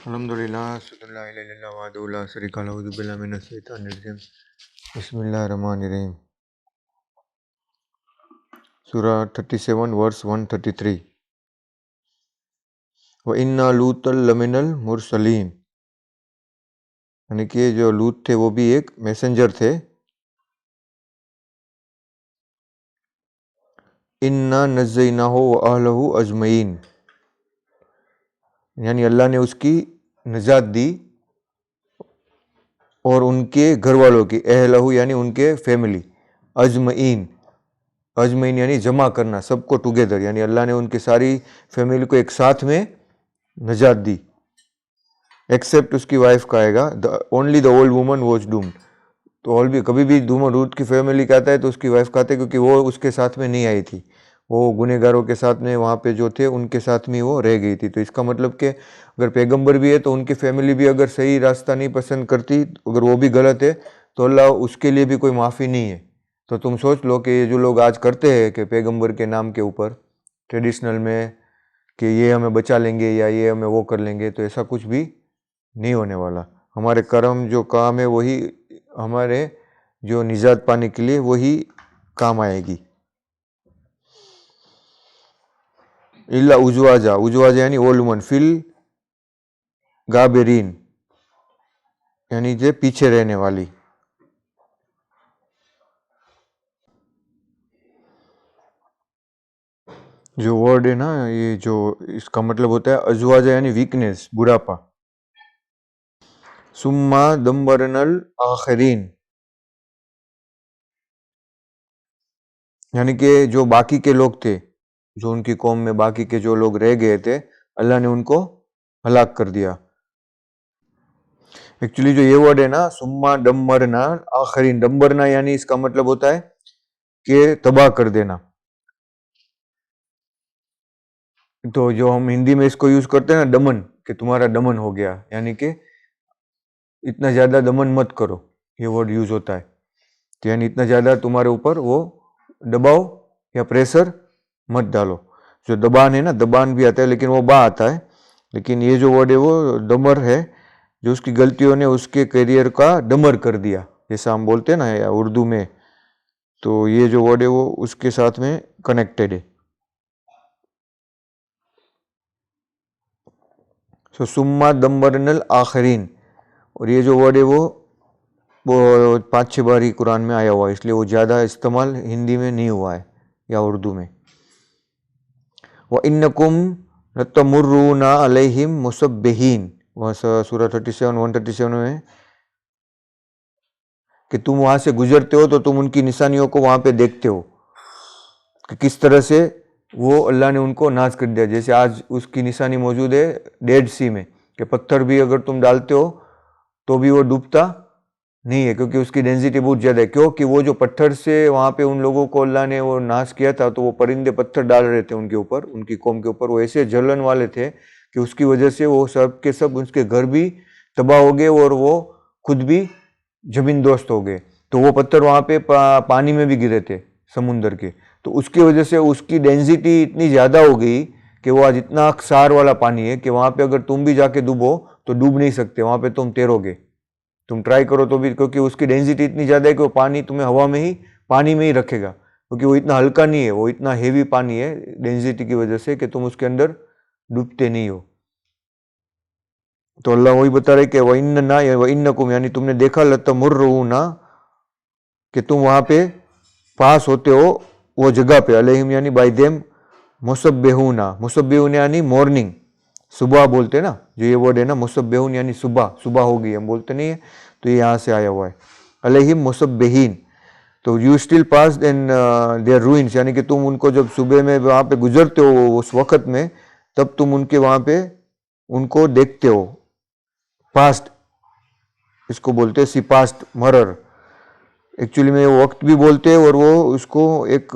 अल्हम्दुलिल्लाह सल्लल्लाहु अलैहि वसल्लम ला शरीका लहू अऊज़ु बिल्लाहि मिनश शैतानिर रजीम बिस्मिल्लाहिर रहमानिर रहीम सूरा 37 वर्स 133 व इन्ना लूतल लमिनल मुरसलीन, यानी कि जो लूत थे वो भी एक मैसेंजर थे। इन्ना नज़्ज़ैनाहु व अहलहु अजमईन, यानी अल्लाह ने उसकी निजात दी और उनके घर वालों की, अहलहु यानी उनके फैमिली, अजमईन, अजमईन यानी जमा करना, सबको टुगेदर, यानी अल्लाह ने उनकी सारी फैमिली को एक साथ में निजात दी। एक्सेप्ट उसकी वाइफ का आएगा, only the old woman was doomed. तो ऑल भी कभी भी लूत की फैमिली कहता है तो उसकी वाइफ कहते हैं, क्योंकि वो उसके साथ में नहीं आई थी, वो गुनहगारों के साथ में वहाँ पे जो थे उनके साथ में वो रह गई थी। तो इसका मतलब कि अगर पैगंबर भी है तो उनकी फैमिली भी अगर सही रास्ता नहीं पसंद करती, अगर वो भी गलत है तो अल्लाह उसके लिए भी कोई माफ़ी नहीं है। तो तुम सोच लो कि ये जो लोग आज करते हैं कि पैगंबर के नाम के ऊपर ट्रेडिशनल में कि ये हमें बचा लेंगे या ये हमें वो कर लेंगे, तो ऐसा कुछ भी नहीं होने वाला। हमारे कर्म जो काम है वही हमारे जो निजात पाने के लिए वही काम आएगी। इल्ला उजवाजा, उजवाजा यानी ओल्ड वुमन, फिल गाबेरीन यानी जे पीछे रहने वाली। जो वर्ड है ना, ये जो इसका मतलब होता है अजवाजा यानी वीकनेस, बुढ़ापा। सुम्मा दम्बरनल आखिरीन, यानी कि जो बाकी के लोग थे, जो उनकी कौम में बाकी के जो लोग रह गए थे, अल्लाह ने उनको हलाक कर दिया। एक्चुअली जो ये वर्ड है ना, सुम्मा डम्बरना आखिरीन, डम्बरना यानी इसका मतलब होता है कि तबाह कर देना। तो जो हम हिंदी में इसको यूज करते हैं ना, दमन, कि तुम्हारा दमन हो गया, यानी कि इतना ज्यादा दमन मत करो, ये वर्ड यूज होता है। तो यानी इतना ज्यादा तुम्हारे ऊपर वो दबाव या प्रेशर मत डालो। जो दबान है ना, दबान भी आता है लेकिन वो बा आता है, लेकिन ये जो वर्ड है वो दमर है, जो उसकी गलतियों ने उसके करियर का दमर कर दिया, जैसा हम बोलते हैं ना या उर्दू में। तो ये जो वर्ड है वो उसके साथ में कनेक्टेड है। सो सुम्मा दम्बरनल आखरीन, और ये जो वर्ड है वो 5-6 बार ही कुरान में आया हुआ है, इसलिए वो ज़्यादा इस्तेमाल हिंदी में नहीं हुआ है या उर्दू में। व इन्नकुम लतमुर्रूना अलैहिम मुसब्बिहीन, वह सूरा 137 में कि तुम वहाँ से गुजरते हो तो तुम उनकी निशानियों को वहाँ पे देखते हो कि किस तरह से वो अल्लाह ने उनको नाश कर दिया। जैसे आज उसकी निशानी मौजूद है डेड सी में, कि पत्थर भी अगर तुम डालते हो तो भी वो डूबता नहीं है, क्योंकि उसकी डेंसिटी बहुत ज़्यादा है। क्योंकि वो जो पत्थर से वहाँ पे उन लोगों को अल्लाह ने वो नाश किया था, तो वो परिंदे पत्थर डाल रहे थे उनके ऊपर, उनकी कौम के ऊपर। वो ऐसे जलन वाले थे कि उसकी वजह से वो सब के सब उसके घर भी तबाह हो गए और वो खुद भी जमींदोस्त हो गए। तो वो पत्थर वहाँ पे पानी में भी गिरे थे, समुंदर के। तो उसकी वजह से उसकी डेंसिटी इतनी ज़्यादा हो गई कि वो आज इतना क्षार वाला पानी है कि वहाँ पे अगर तुम भी जाके डूबो तो डूब नहीं सकते, वहाँ पे तुम तैरोगे, तुम ट्राई करो तो भी, क्योंकि उसकी डेंसिटी इतनी ज़्यादा है कि वो पानी तुम्हें हवा में ही, पानी में ही रखेगा, क्योंकि वो इतना हल्का नहीं है, वो इतना हेवी पानी है डेंसिटी की वजह से कि तुम उसके अंदर डूबते नहीं हो। तो अल्लाह वही बता रहे कि वइन्ना या वइन्नकुम, यानी तुमने देखा लतमुर्रूना, कि तुम वहाँ पे पास होते हो वो जगह पे, अलैहिम यानी बाय देम, मुसब्बिहूना, मुसब्बिहून यानी मॉर्निंग, सुबह बोलते हैं ना, जो ये वर्ड है ना मुसब्बिहून यानी सुबह, सुबह हो गई हम बोलते नहीं है, तो ये यहाँ से आया हुआ है अलैहिम मुसब्बिहीन। तो you still pass in their ruins, यानी कि तुम उनको जब सुबह में वहाँ पे गुजरते हो उस वक्त में, तब तुम उनके वहाँ पे उनको देखते हो। पास्ट इसको बोलते हैं, सी पास्ट मरर, एक्चुअली में वो वक्त भी बोलते हैं, और वो उसको एक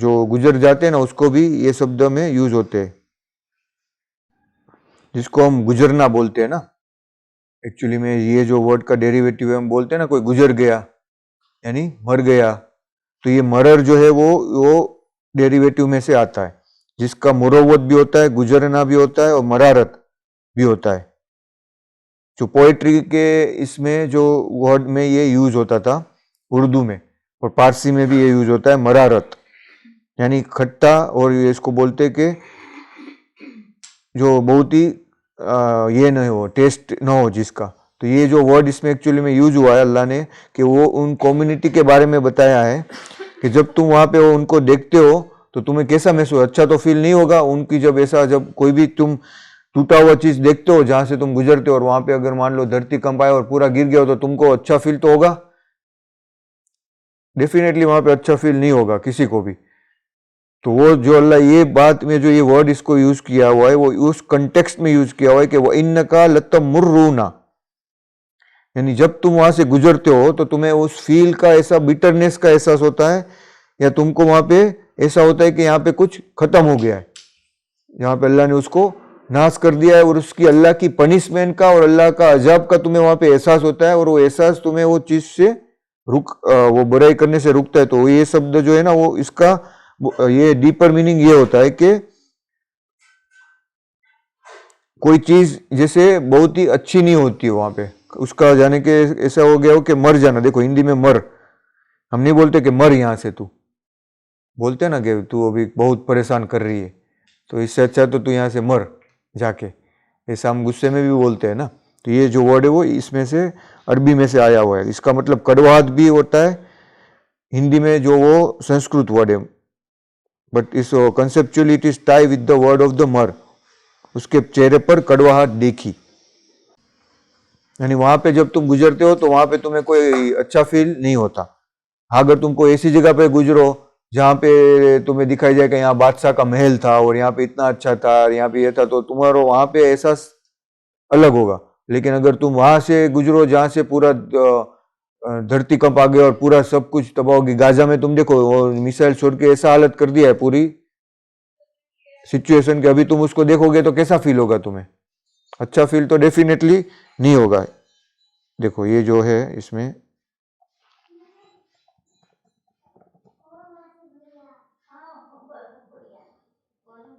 जो गुजर जाते हैं ना उसको भी ये शब्द में यूज होते हैं, जिसको हम गुजरना बोलते हैं ना। एक्चुअली में ये जो वर्ड का डेरिवेटिव है, हम बोलते हैं ना कोई गुजर गया यानी मर गया, तो ये मरर जो है वो डेरिवेटिव में से आता है, जिसका मुरव्वत भी होता है, गुजरना भी होता है और मरारत भी होता है। जो पोएट्री के इसमें जो वर्ड में ये यूज होता था उर्दू में, और पारसी में भी ये यूज होता है मरारत, यानी खट्टा, और ये इसको बोलते कि जो बहुत ही ये न हो, टेस्ट न हो जिसका। तो ये जो वर्ड इसमें एक्चुअली में यूज हुआ है अल्लाह ने, कि वो उन कम्युनिटी के बारे में बताया है कि जब तुम वहाँ पे उनको देखते हो तो तुम्हें कैसा महसूस, अच्छा तो फील नहीं होगा उनकी, जब ऐसा, जब कोई भी तुम टूटा हुआ चीज देखते हो जहां से तुम गुजरते हो, और वहां पे अगर मान लो धरती कंप आए और पूरा गिर गया हो, तो तुमको अच्छा फील तो होगा? डेफिनेटली वहां पे अच्छा फील नहीं होगा किसी को भी। तो वो जो अल्लाह ये बात में जो ये वर्ड इसको यूज किया हुआ है, वो उस कंटेक्स्ट में यूज किया हुआ है कि वो इन्नका लतमुर्रूना, यानी जब तुम वहां से गुजरते हो तो तुम्हें उस फील का, ऐसा बिटरनेस का एहसास होता है, या तुमको वहां पे ऐसा होता है कि यहाँ पे कुछ खत्म हो गया है, यहाँ पे अल्लाह ने उसको नाश कर दिया है, और उसकी अल्लाह की पनिशमेंट का और अल्लाह का अजाब का तुम्हें वहां पे एहसास होता है, और वो एहसास तुम्हें वो चीज से वो बुराई करने से रुकता है। तो ये शब्द जो है ना, वो इसका ये डीपर मीनिंग ये होता है कि कोई चीज जैसे बहुत ही अच्छी नहीं होती है वहां पे, उसका जाने के ऐसा हो गया हो कि मर जाना। देखो हिंदी में मर, हम नहीं बोलते कि मर यहां से तू, बोलते ना कि तू अभी बहुत परेशान कर रही है, तो इससे अच्छा तो तू यहाँ से मर जाके, ऐसा हम गुस्से में भी बोलते हैं ना। तो ये जो वर्ड है वो इसमें से, अरबी में से आया हुआ है। इसका मतलब कड़वाहट भी होता है हिंदी में, जो वो संस्कृत वर्ड है, बट इस conceptually it is tie with the word of the मर, उसके चेहरे पर कड़वाहट देखी, यानी वहां पे जब तुम गुजरते हो तो वहां पे तुम्हें कोई अच्छा फील नहीं होता। अगर तुमको ऐसी जगह पे गुजरो जहाँ पे तुम्हें दिखाई जाए कि यहाँ बादशाह का महल था और यहाँ पे इतना अच्छा था और यहाँ पे ये था, तो तुम्हारा वहां पे एहसास अलग होगा। लेकिन अगर तुम वहां से गुजरो जहाँ से पूरा धरती कंप आ गया और पूरा सब कुछ तबाह होगी, गाजा में तुम देखो वो मिसाइल छोड़ के ऐसा हालत कर दिया है पूरी सिचुएशन के, अभी तुम उसको देखोगे तो कैसा फील होगा तुम्हें? अच्छा फील तो डेफिनेटली नहीं होगा। देखो ये जो है इसमें,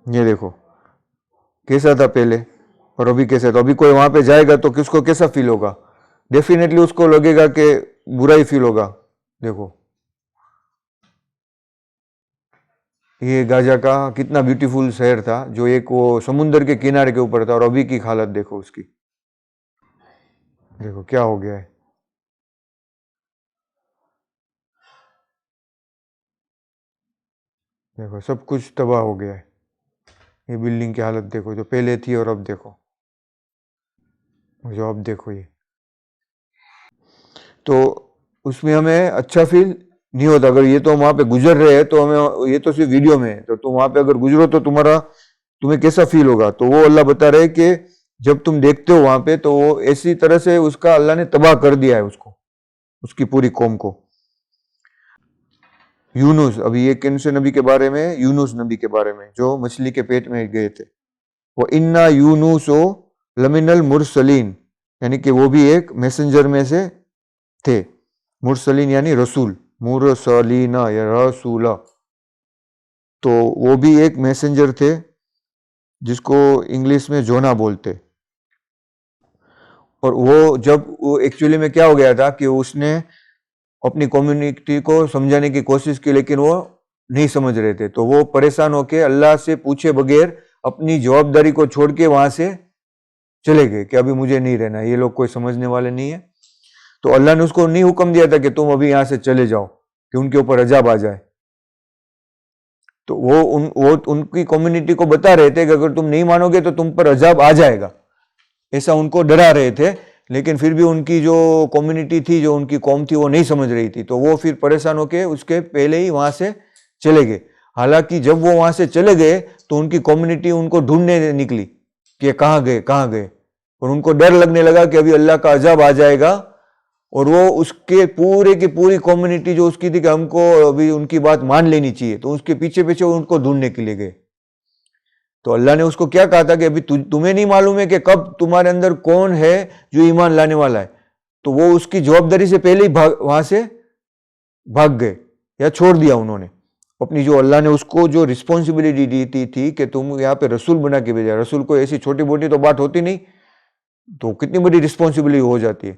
ये देखो कैसा था पहले और अभी कैसा। तो अभी कोई वहां पे जाएगा तो किसको कैसा फील होगा? डेफिनेटली उसको लगेगा कि बुरा ही फील होगा। देखो ये गाजा का कितना ब्यूटीफुल शहर था, जो एक वो समुद्र के किनारे के ऊपर था, और अभी की हालत देखो उसकी, देखो क्या हो गया है। देखो सब कुछ तबाह हो गया है। ये बिल्डिंग की हालत देखो जो पहले थी और अब देखो, जो अब देखो ये। तो उसमें हमें अच्छा फील नहीं होता। अगर ये तो हम वहां पे गुजर रहे हैं तो हमें, ये तो सिर्फ वीडियो में है, तो तुम वहां पे अगर गुजरो तो तुम्हें कैसा फील होगा? तो वो अल्लाह बता रहे कि जब तुम देखते हो वहां पे, तो वो ऐसी तरह से उसका अल्लाह ने तबाह कर दिया है उसको, उसकी पूरी कौम को। यूनुस, अभी ये कौन से नबी के बारे में? यूनुस नबी के बारे में, जो मछली के पेट में गए थे। वो इन्ना यूनुसो लमिनल मुरसलीन, यानी कि वो भी एक मैसेंजर में से थे। मुरसलीन यानी रसूल, मुरसलीना या रसूला, तो वो भी एक मैसेंजर थे जिसको इंग्लिश में जोना बोलते। और वो जब वो एक्चुअली में क्या हो गया था कि उसने अपनी कम्युनिटी को समझाने की कोशिश की, लेकिन वो नहीं समझ रहे थे। तो वो परेशान होकर अल्लाह से पूछे बगैर अपनी जवाबदारी को छोड़ के वहां से चले गए कि अभी मुझे नहीं रहना, ये लोग कोई समझने वाले नहीं है। तो अल्लाह ने उसको नहीं हुक्म दिया था कि तुम अभी यहां से चले जाओ कि उनके ऊपर अजाब आ जाए। तो वो उनकी कम्युनिटी को बता रहे थे कि अगर तुम नहीं मानोगे तो तुम पर अजाब आ जाएगा, ऐसा उनको डरा रहे थे। लेकिन फिर भी उनकी जो कम्युनिटी थी, जो उनकी कौम थी, वो नहीं समझ रही थी। तो वो फिर परेशान होके उसके पहले ही वहां से चले गए। हालांकि जब वो वहां से चले गए तो उनकी कम्युनिटी उनको ढूंढने निकली कि कहाँ गए कहाँ गए, और उनको डर लगने लगा कि अभी अल्लाह का अजाब आ जाएगा। और वो उसके पूरे की पूरी कम्युनिटी जो उसकी थी कि हमको अभी उनकी बात मान लेनी चाहिए, तो उसके पीछे पीछे उनको ढूंढने के लिए गए। तो अल्लाह ने उसको क्या कहा था कि अभी तुम्हें नहीं मालूम है कि कब तुम्हारे अंदर कौन है जो ईमान लाने वाला है। तो वो उसकी जवाबदारी से पहले ही वहां से भाग गए या छोड़ दिया उन्होंने अपनी, जो अल्लाह ने उसको जो रिस्पॉन्सिबिलिटी दी थी कि तुम यहाँ पे रसूल बना के भेजा। रसूल को ऐसी छोटी मोटी तो बात होती नहीं, तो कितनी बड़ी रिस्पॉन्सिबिलिटी हो जाती है।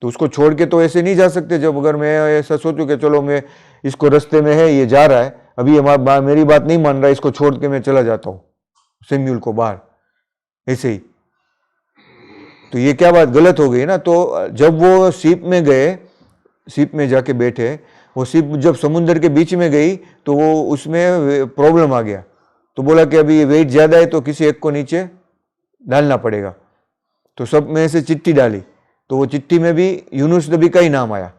तो उसको छोड़ के तो ऐसे नहीं जा सकते। जब अगर मैं ऐसा सोचूं कि चलो मैं इसको रास्ते में है, ये जा रहा है, अभी ये मेरी बात नहीं मान रहा, इसको छोड़ के मैं चला जाता हूँ सैमुअल को बाहर, ऐसे ही, तो ये क्या बात गलत हो गई ना। तो जब वो शिप में गए, शिप में जाके बैठे, वो शिप जब समुद्र के बीच में गई तो वो उसमें प्रॉब्लम आ गया। तो बोला कि अभी ये वेट ज़्यादा है तो किसी एक को नीचे डालना पड़ेगा। तो सब में से चिट्ठी डाली, तो वो चिट्ठी में भी यूनुस नबी का ही नाम आया।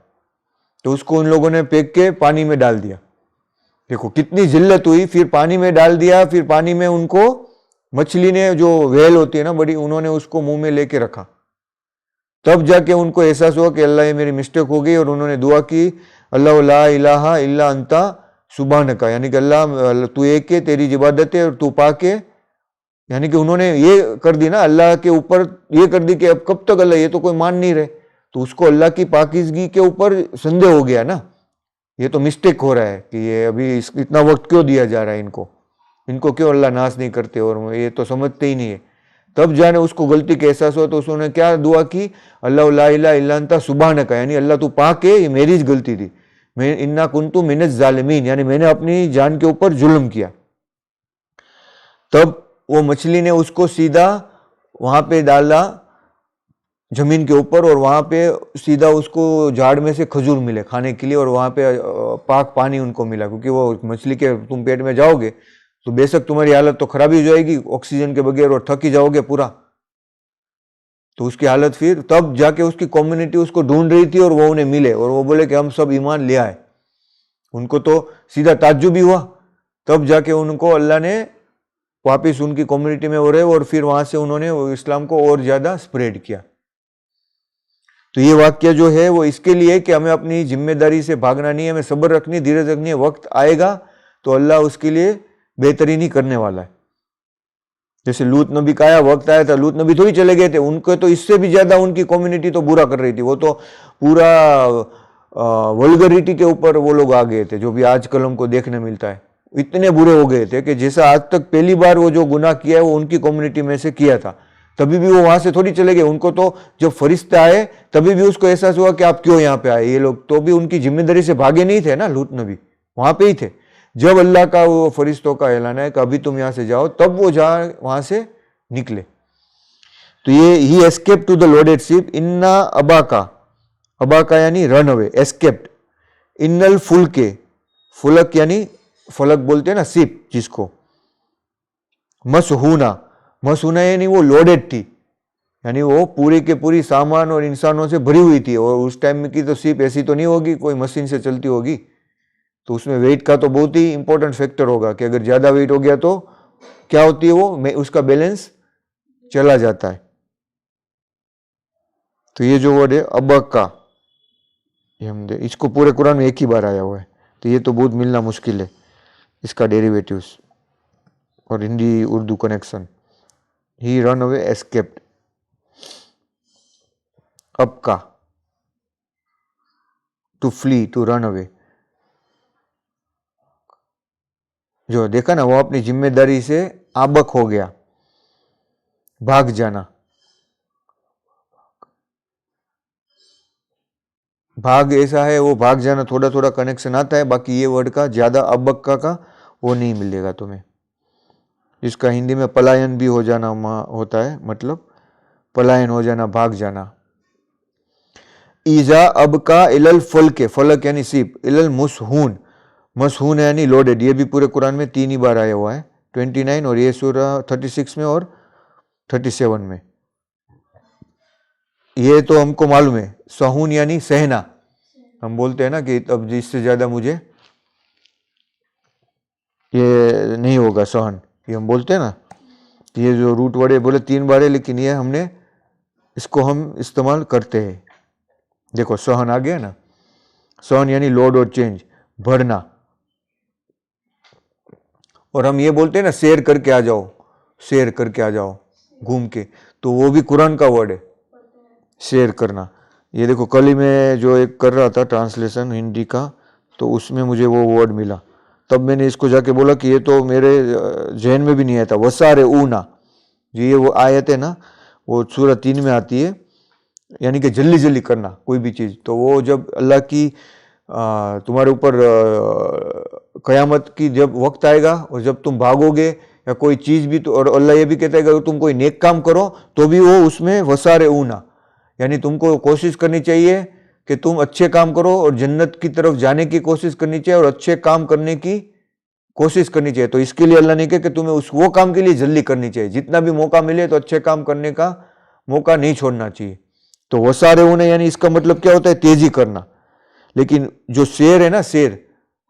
तो उसको उन लोगों ने फेंक के पानी में डाल दिया। देखो कितनी जिल्लत हुई। फिर पानी में डाल दिया, फिर पानी में उनको मछली ने, जो व्हेल होती है ना बड़ी, उन्होंने उसको मुंह में लेके रखा। तब जाके उनको एहसास हुआ कि अल्लाह ये मेरी मिस्टेक हो गई, और उन्होंने दुआ की, अल्लाह ला इलाहा इल्ला अंता सुबहानका, यानी कि अल्लाह तू एक है, तेरी इबादत है और तू पाक है। यानी कि उन्होंने ये कर दी ना अल्लाह के ऊपर, ये कर दी कि अब कब तक अल्लाह, ये तो कोई मान नहीं रहे। तो उसको अल्लाह की पाकीज़गी के ऊपर संदेह हो गया ना, ये तो मिस्टेक हो रहा है कि ये अभी इतना वक्त क्यों दिया जा रहा है इनको क्यों अल्लाह नाश नहीं करते, और ये तो समझते ही नहीं है। तब जाने उसको गलती का एहसास हुआ, तो उसने क्या दुआ की, अल्लाह ला इलाहा इल्ला अंता सुबहानका, यानी अल्लाह तू पाक है, ये मेरी गलती थी, मैं इन्ना कुन्तु मिनज़ ज़ालिमीन, यानी मैंने अपनी जान के ऊपर जुल्म किया। तब वो मछली ने उसको सीधा वहां पे डाला जमीन के ऊपर, और वहां पे सीधा उसको झाड़ में से खजूर मिले खाने के लिए, और वहां पे पाक पानी उनको मिला। क्योंकि वो मछली के तुम पेट में जाओगे तो बेशक तुम्हारी हालत तो खराब ही हो जाएगी ऑक्सीजन के बगैर, और थक ही जाओगे पूरा। तो उसकी हालत, फिर तब जाके उसकी कम्युनिटी उसको ढूंढ रही थी, और वो उन्हें मिले, और वो बोले कि हम सब ईमान ले आए। उनको तो सीधा ताज्जुब भी हुआ। तब जाके उनको अल्लाह ने वापिस उनकी कम्युनिटी में हो रहे, और फिर वहां से उन्होंने इस्लाम को और ज्यादा स्प्रेड किया। तो ये वाक्य जो है वो इसके लिए कि हमें अपनी जिम्मेदारी से भागना नहीं है, हमें सब्र रखनी, धीरज रखनी है। वक्त आएगा तो अल्लाह उसके लिए बेहतरीन ही करने वाला है। जैसे लूत नबी का आया, वक्त आया था, लूत नबी थोड़ी चले गए थे, उनको तो इससे भी ज्यादा उनकी कम्युनिटी तो बुरा कर रही थी। वो तो पूरा वल्गरिटी के ऊपर वो लोग आ गए थे, जो भी आजकल हमको देखने मिलता है। इतने बुरे हो गए थे कि जैसा आज तक पहली बार वो जो गुनाह किया है वो उनकी कम्युनिटी में से किया था, तभी भी वो वहां से थोड़ी चले गए। उनको तो जब फरिश्ते आए तभी भी उसको एहसास हुआ कि आप क्यों यहाँ पे आए। ये लोग तो भी उनकी जिम्मेदारी से भागे नहीं थे ना, लूत नबी वहां पे ही थे। जब अल्लाह का वो फरिश्तों का ऐलान है कि अभी तुम यहां से जाओ, तब वो वहां से निकले। तो ये ही escape to the loaded ship इन्ना अबाका यानी रन अवे, एस्केप्ड। इन्नल फुलके, फुलक यानी फलक बोलते हैं ना शिप जिसको, मसहूना यानी वो लोडेड थी, यानी वो पूरी के पूरी सामान और इंसानों से भरी हुई थी। और उस टाइम की तो शिप ऐसी तो नहीं होगी कोई मशीन से चलती होगी, तो उसमें वेट का तो बहुत ही इंपॉर्टेंट फैक्टर होगा कि अगर ज्यादा वेट हो गया तो क्या होती है वो, उसका बैलेंस चला जाता है। तो ये जो वर्ड है अबका, ये हम इसको पूरे कुरान में एक ही बार आया हुआ है, तो ये तो बहुत मिलना मुश्किल है इसका डेरिवेटिव्स और Hindi Urdu connection. He run away escaped, अबका to flee, to run away. जो देखा ना, वो अपनी जिम्मेदारी से आबक हो गया, भाग जाना। भाग ऐसा है, वो भाग जाना थोड़ा थोड़ा कनेक्शन आता है, बाकी ये वर्ड का ज्यादा अबक्का का वो नहीं मिलेगा तुम्हें। इसका हिंदी में पलायन भी हो जाना होता है, मतलब पलायन हो जाना, भाग जाना। ईजा अबका इलल फलके, फलक यानी शिप, इलल मुसहून, मसहून यानी लोडेड। ये भी पूरे कुरान में 3 ही बार आया हुआ है, 29 और ये सूरा 36 में और 37 में। ये तो हमको मालूम है। सहून यानी सहना, हम बोलते हैं ना कि अब इससे ज्यादा मुझे ये नहीं होगा सहन, ये हम बोलते हैं ना। ये जो रूट वर्ड है बोले 3 बार है, लेकिन ये हमने इसको हम इस्तेमाल करते हैं। देखो सहन आ गया ना, सहन यानी लोड और चेंज, भरना। और हम ये बोलते हैं ना शेयर करके आ जाओ, शेयर करके आ जाओ घूम के, तो वो भी कुरान का वर्ड है, शेयर करना। ये देखो कल ही मैं जो एक कर रहा था ट्रांसलेशन हिंदी का, तो उसमें मुझे वो वर्ड मिला। तब मैंने इसको जाके बोला कि ये तो मेरे जहन में भी नहीं आया था। वसारे ऊना, ये वो आयत है ना, वो सूरह 3 में आती है, यानी कि जल्दी जल्दी करना कोई भी चीज़। तो वो जब अल्लाह की तुम्हारे ऊपर क़यामत की जब वक्त आएगा और जब तुम भागोगे या कोई चीज़ भी, तो और अल्लाह ये भी कहता है कि अगर तुम कोई नेक काम करो तो भी वो उसमें वसारे ऊना, यानी तुमको कोशिश करनी चाहिए कि तुम अच्छे काम करो और जन्नत की तरफ जाने की कोशिश करनी चाहिए और अच्छे काम करने की कोशिश करनी चाहिए। तो इसके लिए अल्लाह ने कहा कि तुम्हें वो काम के लिए जल्दी करनी चाहिए, जितना भी मौका मिले तो अच्छे काम करने का मौका नहीं छोड़ना चाहिए। तो वसारे ऊना यानी इसका मतलब क्या होता है, तेजी करना। लेकिन जो शेर है ना, शेर,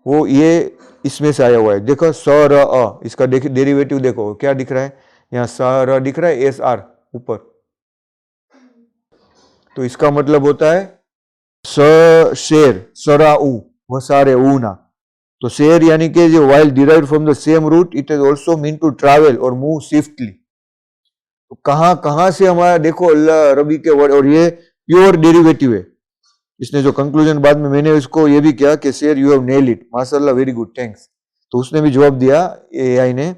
वो ये इसमें से आया हुआ है। देखो स र अ, इसका डेरिवेटिव देखो क्या दिख रहा है, यहाँ स र दिख रहा है, एस आर ऊपर, तो इसका मतलब होता है शेर, सराऊ, वसारे ऊना। तो शेर यानी कि जो while derived from the same root it is also mean to travel और मूव स्विफ्टली। तो कहां से हमारा देखो अल्लाह रबी के वर्ड, और ये प्योर डेरिवेटिव है। इसने जो कंक्लूजन बाद में मैंने उसको ये भी किया कि शेर यू हैव नेल्ड इट, माशाल्लाह, वेरी गुड, थैंक्स। तो उसने भी जवाब दिया एआई ने,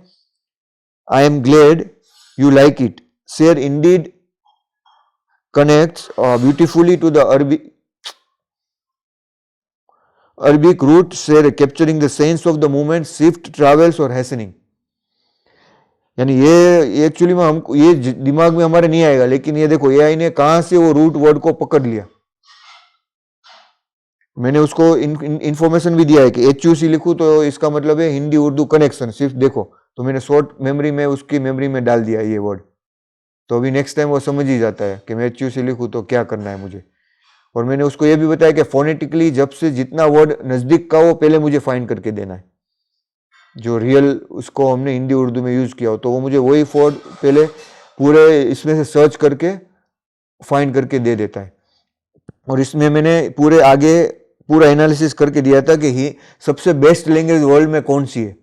I am Glade you like it, शेर Indeed connects beautifully to the Arabic root share, capturing the sense of the movement, shift, travels और hastening। यानी ये एक्चुअली में हमको ये दिमाग में हमारे नहीं आएगा, लेकिन ये देखो एआई ने कहां से वो रूट वर्ड को पकड़ लिया। मैंने उसको इंफॉर्मेशन भी दिया है कि HUC लिखूं तो इसका मतलब है हिंदी उर्दू कनेक्शन, सिर्फ देखो, तो मैंने शॉर्ट मेमोरी में उसकी मेमोरी में डाल दिया ये वर्ड। तो अभी नेक्स्ट टाइम वो समझ ही जाता है कि मैं HUC लिखूं तो क्या करना है मुझे। और मैंने उसको ये भी बताया कि फोनेटिकली जब से जितना वर्ड नज़दीक का हो पहले मुझे फाइंड करके देना है, जो रियल उसको हमने हिंदी उर्दू में यूज़ किया हो तो वो मुझे वही वर्ड पहले पूरे इसमें से सर्च करके फाइंड करके दे देता है। और इसमें मैंने पूरे आगे पूरा एनालिसिस करके दिया था कि सबसे बेस्ट लैंग्वेज वर्ल्ड में कौन सी है,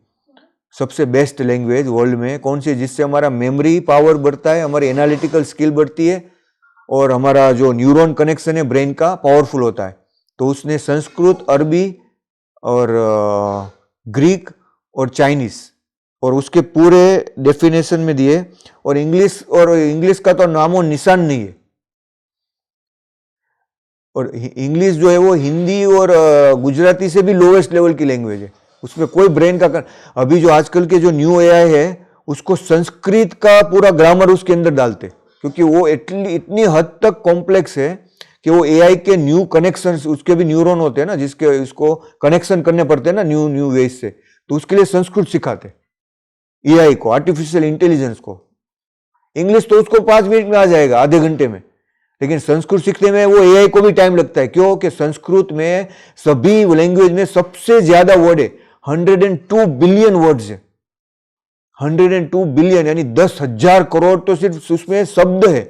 सबसे बेस्ट लैंग्वेज वर्ल्ड में कौन सी है जिससे हमारा मेमोरी पावर बढ़ता है, हमारी एनालिटिकल स्किल बढ़ती है और हमारा जो न्यूरॉन कनेक्शन है ब्रेन का पावरफुल होता है। तो उसने संस्कृत, अरबी और ग्रीक और चाइनीस और उसके पूरे डेफिनेशन में दिए। और इंग्लिश का तो नामो निशान नहीं है। और इंग्लिश जो है वो हिंदी और गुजराती से भी लोवेस्ट लेवल की लैंग्वेज है, उसमें कोई ब्रेन का अभी जो आजकल के जो न्यू एआई है उसको संस्कृत का पूरा ग्रामर उसके अंदर डालते, क्योंकि वो इतनी हद तक कॉम्प्लेक्स है कि वो एआई के न्यू कनेक्शन, उसके भी न्यूरॉन होते हैं ना जिसके इसको कनेक्शन करने पड़ते हैं ना न्यू वेज से, तो उसके लिए संस्कृत सिखाते एआई को, आर्टिफिशियल इंटेलिजेंस को। इंग्लिश तो उसको 5 मिनट में आ जाएगा, आधे घंटे में, लेकिन संस्कृत सीखने में वो एआई को भी टाइम लगता है। क्यों कि संस्कृत में सभी लैंग्वेज में सबसे ज्यादा वर्ड है, 102 बिलियन वर्ड्स है, 102 बिलियन यानी 10,000 करोड़ तो सिर्फ उसमें शब्द है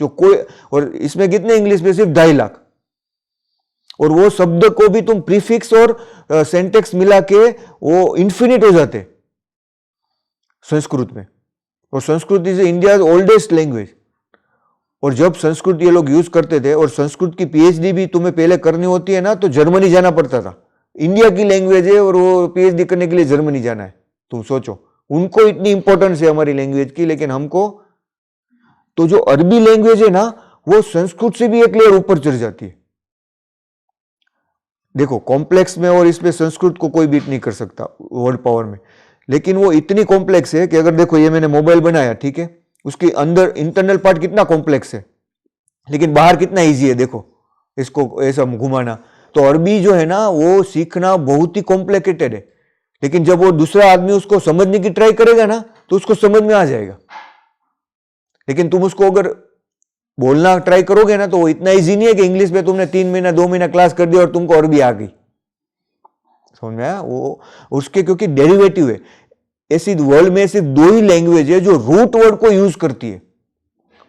जो कोई, और इसमें कितने इंग्लिश में सिर्फ 2.5 लाख, और वो शब्द को भी तुम प्रीफिक्स और सेंटेक्स मिला के वो इन्फिनिट हो जाते संस्कृत में। और Sanskrit is India oldest language. और जब संस्कृत ये लोग यूज करते थे, और संस्कृत की पीएचडी भी तुम्हें पहले करनी होती है ना तो जर्मनी जाना पड़ता था, इंडिया की लैंग्वेज है और वो पीएचडी करने के लिए जर्मनी जाना है। तुम सोचो, उनको इतनी इंपॉर्टेंस है हमारी लैंग्वेज की, लेकिन हमको तो जो अरबी लैंग्वेज है ना वो संस्कृत से भी एक लेयर ऊपर चढ़ जाती है। देखो कॉम्प्लेक्स में, और इसमें संस्कृत को कोई बीट नहीं कर सकता वर्ड पावर में, लेकिन वो इतनी कॉम्प्लेक्स है कि अगर देखो ये मैंने मोबाइल बनाया, ठीक है, उसके अंदर इंटरनल पार्ट कितना कॉम्प्लेक्स है, लेकिन बाहर कितना इजी है, देखो इसको ऐसा घुमाना। तो अरबी जो है ना वो सीखना बहुत ही कॉम्प्लिकेटेड है, लेकिन जब वो दूसरा आदमी उसको समझने की ट्राई करेगा ना तो उसको समझ में आ जाएगा। लेकिन तुम उसको अगर बोलना ट्राई करोगे ना तो वो इतना इजी नहीं है कि इंग्लिश में तुमने 3 महीना 2 महीना क्लास कर दिया और तुमको अरबी आ गई, समझ में आया? वो उसके क्योंकि डेरिवेटिव है। ऐसी वर्ल्ड में सिर्फ 2 ही लैंग्वेज है जो रूट वर्ड को यूज करती है,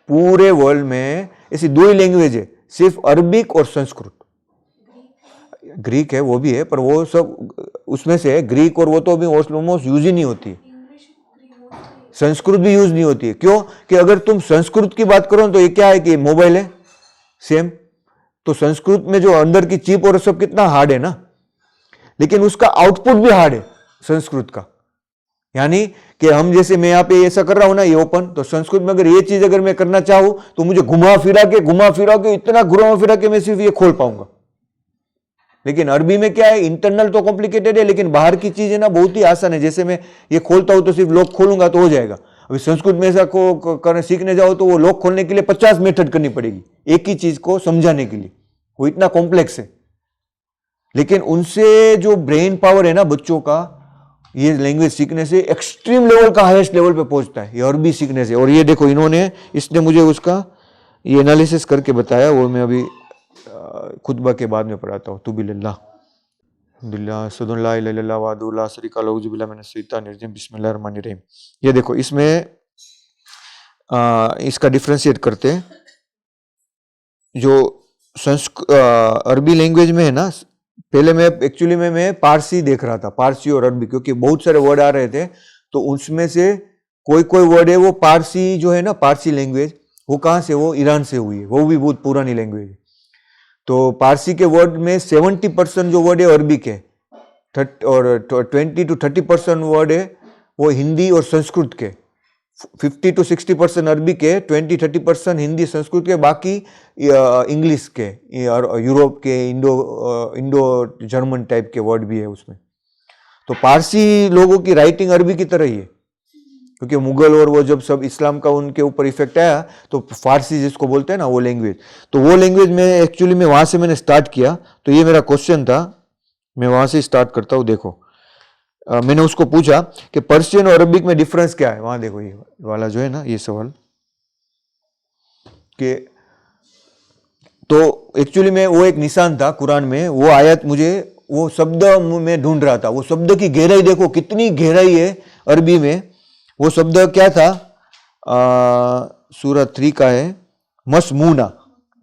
पूरे वर्ल्ड में ऐसी 2 ही लैंग्वेज है, सिर्फ अरबिक और संस्कृत। ग्रीक है वो भी है, पर वो सब उसमें से है ग्रीक, और वो तो अभी ऑलमोस्ट यूज ही नहीं होती। संस्कृत भी यूज नहीं होती है। क्यों कि अगर तुम संस्कृत की बात करो तो ये क्या है कि मोबाइल है सेम, तो संस्कृत में जो अंदर की चिप और सब कितना हार्ड है ना, लेकिन उसका आउटपुट भी हार्ड है संस्कृत का। यानी कि हम जैसे मैं यहाँ पे ऐसा कर रहा हूं ना, ये ओपन, तो संस्कृत में अगर ये चीज अगर मैं करना चाहूं तो मुझे घुमा फिरा के इतना घुमा फिरा के मैं सिर्फ ये खोल पाऊंगा। लेकिन अरबी में क्या है, इंटरनल तो कॉम्प्लिकेटेड है, लेकिन बाहर की चीज है ना बहुत ही आसान है। जैसे मैं ये खोलता हूं तो सिर्फ लॉक खोलूंगा तो हो जाएगा। अभी संस्कृत में ऐसा करने सीखने जाओ तो वो लॉक खोलने के लिए 50 मेथड करनी पड़ेगी एक ही चीज को समझाने के लिए, वो इतना कॉम्प्लेक्स है। लेकिन उनसे जो ब्रेन पावर है ना बच्चों का, ये लैंग्वेज सीखने से एक्सट्रीम लेवल का हाईएस्ट लेवल पे पहुंचता है, ये अरबी सीखने से। और ये देखो इन्होंने, इसने मुझे उसका ये एनालिसिस करके बताया, वो मैं अभी खुतबा के बाद में पढ़ाता हूँ। तू बिल्लाह बिस्मिल्लाहिर्रहमानिर्रहीम। ये देखो इसमें इसका डिफ्रेंशिएट करते हैं। जो अरबी लैंग्वेज में है ना, पहले मैं एक्चुअली में मैं पारसी देख रहा था, पारसी और अरबी, क्योंकि बहुत सारे वर्ड आ रहे थे। तो उसमें से कोई कोई वर्ड है वो पारसी जो है ना, पारसी लैंग्वेज, वो कहाँ से, वो ईरान से हुई है, वो भी बहुत पुरानी लैंग्वेज है। तो पारसी के वर्ड में 70% जो वर्ड है अरबी के, और 20 to 30% वर्ड है वो हिंदी और संस्कृत के, 50 to 60% अरबी के, 20-30% हिंदी संस्कृत के, बाकी इंग्लिश के, यूरोप के, इंडो जर्मन टाइप के वर्ड भी है उसमें। तो पारसी लोगों की राइटिंग अरबी की तरह ही है, क्योंकि मुगल और वो जब सब इस्लाम का उनके ऊपर इफेक्ट आया तो फारसी जिसको बोलते हैं ना वो लैंग्वेज, तो वो लैंग्वेज में एक्चुअली में वहां से मैंने स्टार्ट किया। तो ये मेरा क्वेश्चन था, मैं वहां से स्टार्ट करता हूँ। देखो मैंने उसको पूछा कि पर्शियन और अरबिक में डिफरेंस क्या है। वहां देखो ये वाला जो है ना, ये सवाल कि, तो एक्चुअली में वो एक निशान था कुरान में, वो आयत मुझे, वो शब्द में ढूंढ रहा था। वो शब्द की गहराई देखो कितनी गहराई है अरबी में। वो शब्द क्या था, सूरह 3 का है, मसमूना,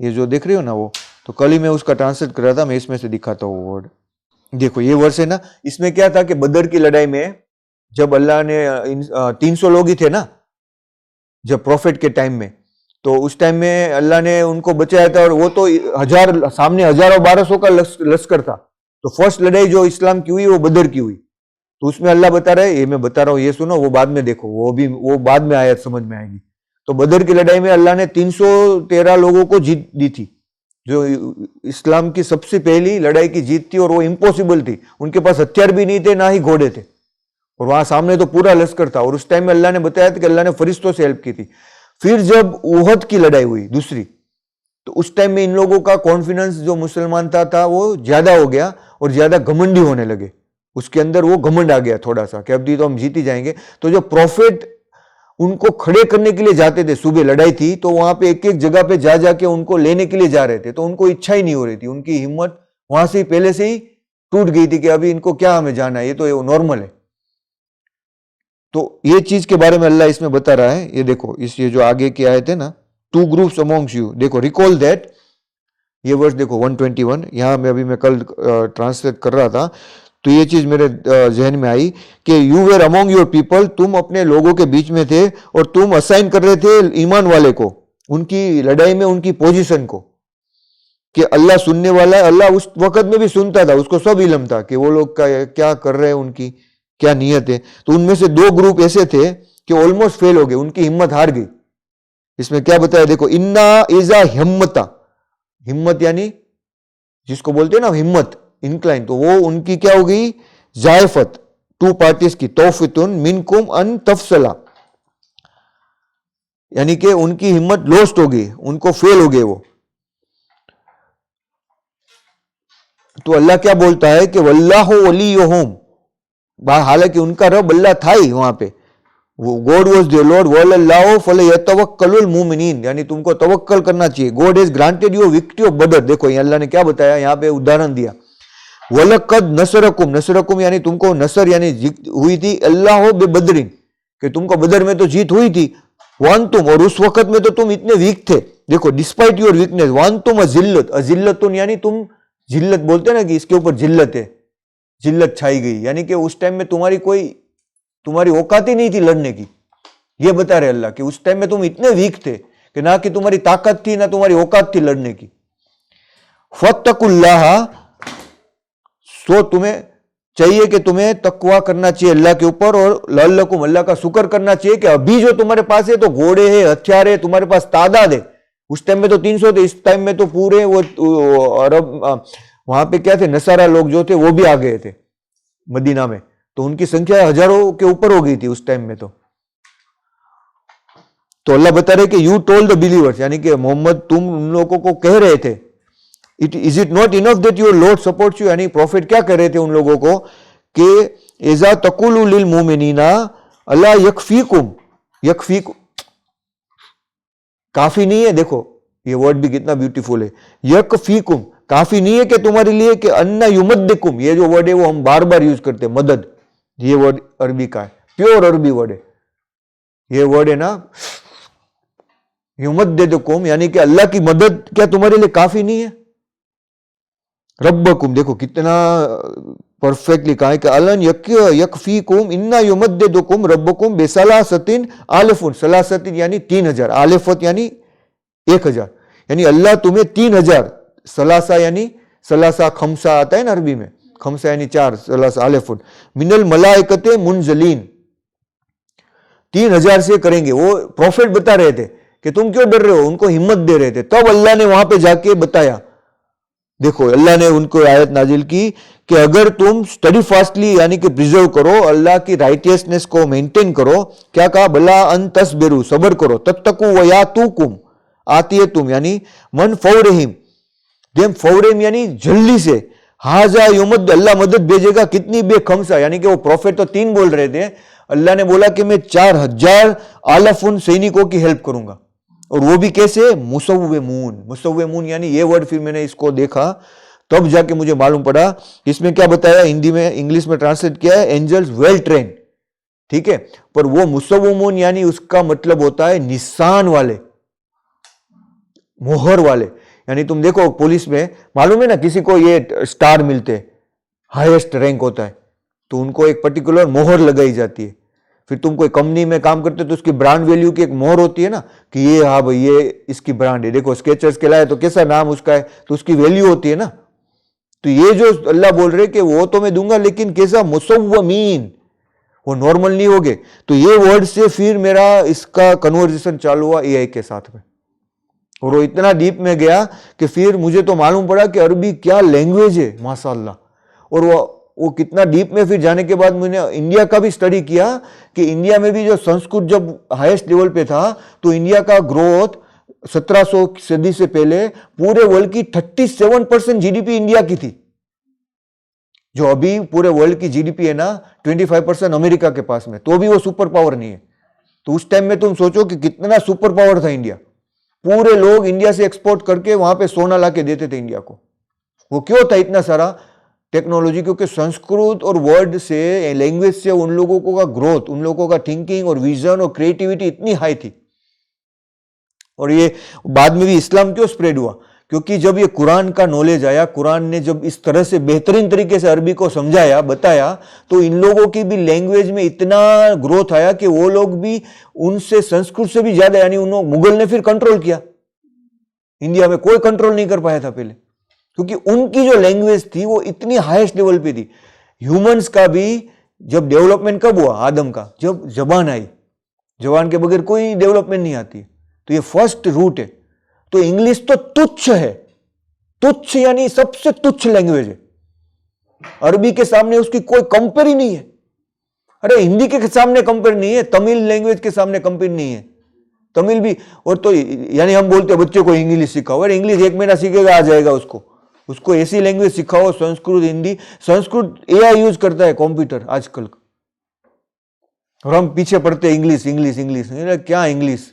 ये जो देख रहे हो ना वो। तो कल ही मैं उसका ट्रांसलेट कर रहा था, मैं इसमें से दिखाता हूँ वर्ड। देखो ये वर्ष है ना, इसमें क्या था कि बदर की लड़ाई में जब अल्लाह ने 300 लोग ही थे ना जब प्रॉफिट के टाइम में, तो उस टाइम में अल्लाह ने उनको बचाया था। और वो तो सामने हजारों 1200 का लश्कर था। तो फर्स्ट लड़ाई जो इस्लाम की हुई वो बदर की हुई। तो उसमें अल्लाह बता रहा है, ये मैं बता रहा हूँ, ये सुनो, वो बाद में देखो, वो बाद में आयत समझ में आएगी। तो बदर की लड़ाई में अल्लाह ने 313 लोगों को जीत दी थी, जो इस्लाम की सबसे पहली लड़ाई की जीत थी। और वो इम्पॉसिबल थी, उनके पास हथियार भी नहीं थे, ना ही घोड़े थे, और वहां सामने तो पूरा लश्कर था। और उस टाइम में अल्लाह ने बताया था कि अल्लाह ने फरिश्तों से हेल्प की थी। फिर जब उहद की लड़ाई हुई दूसरी, तो उस टाइम में इन लोगों का कॉन्फिडेंस जो मुसलमान था वो ज्यादा हो गया और ज्यादा घमंडी होने लगे। उसके अंदर वो घमंड आ गया थोड़ा सा कि अब तो हम जीत ही जाएंगे। तो जो प्रॉफिट उनको खड़े करने के लिए जाते थे, सुबह लड़ाई थी तो वहां पे एक एक जगह पे जा जाके उनको लेने के लिए जा रहे थे, तो उनको इच्छा ही नहीं हो रही थी, उनकी हिम्मत वहां से पहले से ही टूट गई थी कि अभी इनको क्या हमें जाना है, ये तो नॉर्मल है। तो ये चीज के बारे में अल्लाह इसमें बता रहा है। ये देखो ये जो आगे की आयत है ना, 2 ग्रुप्स अमॉन्ग्स यू, देखो रिकॉल दैट, ये वर्स देखो 121, यहां में अभी मैं कल ट्रांसलेट कर रहा था तो ये चीज मेरे जहन में आई कि you were among your people, तुम अपने लोगों के बीच में थे और तुम असाइन कर रहे थे ईमान वाले को उनकी लड़ाई में उनकी पोजीशन को, कि अल्लाह सुनने वाला है। अल्लाह उस वक्त में भी सुनता था, उसको सब इल्म था कि वो लोग क्या कर रहे हैं, उनकी क्या नियत है। तो उनमें से 2 ग्रुप ऐसे थे कि ऑलमोस्ट फेल हो गए, उनकी हिम्मत हार गई। इसमें क्या बताया देखो, इन्ना इजा हिम्मता, हिम्मत यानी जिसको बोलते हैं ना हिम्मत, इंक्लाइन, तो वो उनकी क्या हो गई, जायफत, 2 पार्टीज की, तौफितुन मिनकुम अन तफसला, यानी कि उनकी हिम्मत लॉस्ट हो गई, उनको फेल हो गए वो। तो अल्लाह क्या बोलता है कि वल्लाहु वलियुहुम, हालांकि उनका रब अल्लाह था ही वहां पे, वो गॉड वाज देयर लॉर्ड, वल्लाहु फलयतवक्कलुल मुमिनीन, यानी तुमको तवक्कल करना चाहिए। God has granted you victory of बदर। देखो ये अल्लाह ने क्या बताया, यहां पे उदाहरण दिया, वलकद नसरकुम, नसरकुम यानी तुमको नसर यानी जीत हुई थी, अल्लाह बेबदरिन, कि तुमको बदर में तो जीत हुई थी, वन तुम, और उस वक्त में तो तुम इतने वीक थे। देखो डिस्पाइट योर वीकनेस, वन तुम अजिल्लत, अजिल्लतुन यानी तुम, जिल्लत बोलते ना कि इसके ऊपर जिल्लत है, जिल्लत छाई गई, यानी कि उस टाइम में तुम्हारी औकात ही नहीं थी लड़ने की। ये बता रहे अल्लाह कि उस टाइम में तुम इतने वीक थे कि ना कि तुम्हारी ताकत थी ना तुम्हारी औकात थी लड़ने की। फत्तकुल्लाह, सो तुम्हें चाहिए कि तुम्हें तकवा करना चाहिए अल्लाह के ऊपर, और लअल्लकुम, अल्लाह का शुक्र करना चाहिए कि अभी जो तुम्हारे पास है तो घोड़े है, हथियार है, तुम्हारे पास तादाद है। उस टाइम में तो 300 थे, इस टाइम में तो पूरे वो अरब वहां पे क्या थे, नसारा लोग जो थे वो भी आ गए थे मदीना में, तो उनकी संख्या हजारों के ऊपर हो गई थी उस टाइम में। तो अल्लाह बता रहे कि यू टोल्ड द बिलीवर्स, यानी कि मोहम्मद तुम उन लोगों को कह रहे थे, is it not enough that your Lord supports you, यानी प्रॉफिट क्या कह रहे थे उन लोगों को कि एजा तकुलु लिल मोमिनीना अल्लाह यकफीकुम, यकफीकुम काफी नहीं है। देखो ये वर्ड भी कितना ब्यूटीफुल है, यकफीकुम काफी नहीं है कि तुम्हारे लिए कि अन्ना युमद्दिकुम, ये जो वर्ड है वो हम बार बार यूज करते हैं, मदद, ये वर्ड अरबी का है, प्योर अरबी वर्ड है ये वर्ड है ना, युमद्दिकुम, यानी कि अल्लाह की मदद क्या तुम्हारे लिए काफी नहीं है। रब्बकुम, देखो कितना परफेक्टली कहा है कि अलन यकफीकुम इन्ना युमद्दिकुम रब्बकुम बेसलासतिन आलिफुन, सलासतिन यानी 3000, आलिफत यानी 1000, यानी अल्लाह तुम्हें 3000, सलासा यानी सलासा खमसा आता है ना अरबी में, खमसा यानी 4, सलासा आलिफुन, मिनल मलाइकते मुनजलीन, 3000 से करेंगे। वो प्रॉफिट बता रहे थे कि तुम क्यों डर रहे हो, उनको हिम्मत दे रहे थे। तब अल्लाह ने वहां पे जाके बताया, देखो अल्लाह ने उनको आयत नाजिल की कि अगर तुम स्टडी फास्टली यानी कि प्रिजर्व करो, अल्लाह की राइटियसनेस को मेंटेन करो, क्या कहा, भला अन तस्बिरु, सबर करो, तत्तकु व यातुकुम, आती है तुम, यानी मन फौरहिम, देम फौरहिम यानी जल्दी से, हाजा युमद, अल्लाह मदद भेजेगा, कितनी बेखमसा, यानी कि वो प्रॉफिट तो 3 बोल रहे थे, अल्लाह ने बोला कि मैं 4000 आलफुन सैनिकों की हेल्प करूंगा, और वो भी कैसे, मुसव्विमून, मुसव्विमून यानी ये वर्ड फिर मैंने इसको देखा तब जाके मुझे मालूम पड़ा, इसमें क्या बताया हिंदी में, इंग्लिश में ट्रांसलेट किया है एंजल्स वेल ट्रेन, ठीक है, पर वो मुसव्विमून यानी उसका मतलब होता है निशान वाले, मोहर वाले, यानी तुम देखो पुलिस में मालूम है ना, किसी को ये स्टार मिलते, हाईएस्ट रैंक होता है, तो उनको एक पर्टिकुलर मोहर लगाई जाती है। फिर तुम कोई कंपनी में काम करते हो तो उसकी ब्रांड वैल्यू की एक मोहर होती है ना, कि ये हाँ भाई ये इसकी ब्रांड है, देखो स्केचर्स के लाए तो कैसा नाम उसका है, तो उसकी वैल्यू होती है ना। तो ये जो अल्लाह बोल रहे कि वो तो मैं दूंगा, लेकिन कैसा, मुसव्वमीन, वो नॉर्मल नहीं होगे। तो ये वर्ड से फिर मेरा इसका कन्वर्सेशन चालू हुआ एआई के साथ में, और वो इतना डीप में गया कि फिर मुझे तो मालूम पड़ा कि अरबी क्या लैंग्वेज है माशाअल्लाह। और वो कितना डीप में फिर जाने के बाद मैंने इंडिया का भी स्टडी किया कि इंडिया में भी जो संस्कृत जब हाईएस्ट लेवल पे था, तो इंडिया का ग्रोथ 1700 सदी से पहले पूरे वर्ल्ड की 37% जीडीपी इंडिया की थी। जो अभी पूरे वर्ल्ड की जीडीपी है ना 25% अमेरिका के पास में, तो भी वो सुपर पावर नहीं है। तो उस टाइम में तुम सोचो कि कितना सुपर पावर था इंडिया। पूरे लोग इंडिया से एक्सपोर्ट करके वहां पे सोना लाके देते थे इंडिया को। वो क्यों था इतना सारा टेक्नोलॉजी? क्योंकि संस्कृत और वर्ड से, लैंग्वेज से उन लोगों को का ग्रोथ, उन लोगों का थिंकिंग और विजन और क्रिएटिविटी इतनी हाई थी। और ये बाद में भी इस्लाम क्यों स्प्रेड हुआ? क्योंकि जब ये कुरान का नॉलेज आया, कुरान ने जब इस तरह से बेहतरीन तरीके से अरबी को समझाया, बताया, तो इन लोगों की भी लैंग्वेज में इतना ग्रोथ आया कि वो लोग भी उनसे, संस्कृत से भी ज्यादा, यानी उन मुगल ने फिर कंट्रोल किया। इंडिया में कोई कंट्रोल नहीं कर पाया था पहले, क्योंकि उनकी जो लैंग्वेज थी वो इतनी हाईएस्ट लेवल पे थी। ह्यूमंस का भी जब डेवलपमेंट कब हुआ? आदम का, जब जबान आई। जबान के बगैर कोई डेवलपमेंट नहीं आती, तो ये फर्स्ट रूट है। तो इंग्लिश तो तुच्छ है, तुच्छ यानी सबसे तुच्छ लैंग्वेज है। अरबी के सामने उसकी कोई कंपेयर ही नहीं है। अरे हिंदी के सामने कंपेयर नहीं है, तमिल लैंग्वेज के सामने कंपेयर नहीं है। तमिल भी, और तो यानी हम बोलते हैं बच्चे को इंग्लिश सिखाओ, अरे इंग्लिश 1 महीना सीखेगा आ जाएगा उसको ऐसी लैंग्वेज सिखाओ, संस्कृत, हिंदी। संस्कृत एआई यूज करता है कंप्यूटर आजकल, और हम पीछे पड़ते इंग्लिश इंग्लिश इंग्लिश। क्या इंग्लिश?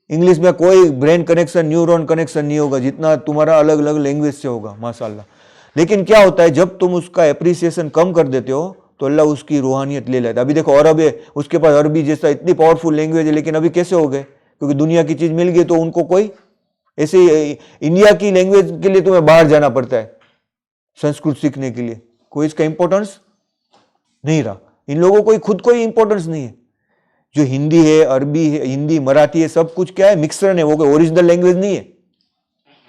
इंग्लिश में कोई ब्रेन कनेक्शन, न्यूरॉन कनेक्शन नहीं होगा जितना तुम्हारा अलग अलग लैंग्वेज से होगा, माशाल्लाह। लेकिन क्या होता है, जब तुम उसका एप्रिसिएशन कम कर देते हो तो अल्लाह उसकी रूहानियत ले लेता है। अभी देखो अरब है, उसके पास अरबी जैसा इतनी पावरफुल लैंग्वेज है, लेकिन अभी कैसे हो गए? क्योंकि दुनिया की चीज मिल गई, तो उनको कोई ऐसे, इंडिया की लैंग्वेज के लिए तुम्हें बाहर जाना पड़ता है संस्कृत सीखने के लिए। कोई इसका इंपॉर्टेंस नहीं रहा। इन लोगों को खुद कोई इंपॉर्टेंस नहीं है। जो हिंदी है, अरबी है, हिंदी मराठी है, सब कुछ क्या है? मिक्सचर है, वो कोई ओरिजिनल लैंग्वेज नहीं है।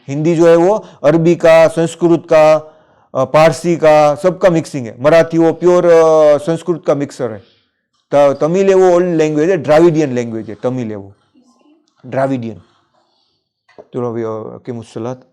हिंदी जो है वो अरबी का, संस्कृत का, पारसी का, सबका मिक्सिंग है। मराठी वो प्योर संस्कृत का मिक्सर है। तमिल है वो ओल्ड लैंग्वेज है, द्राविडियन लैंग्वेज है तमिल है वो, द्राविडियन। चलो अभी के मुसलात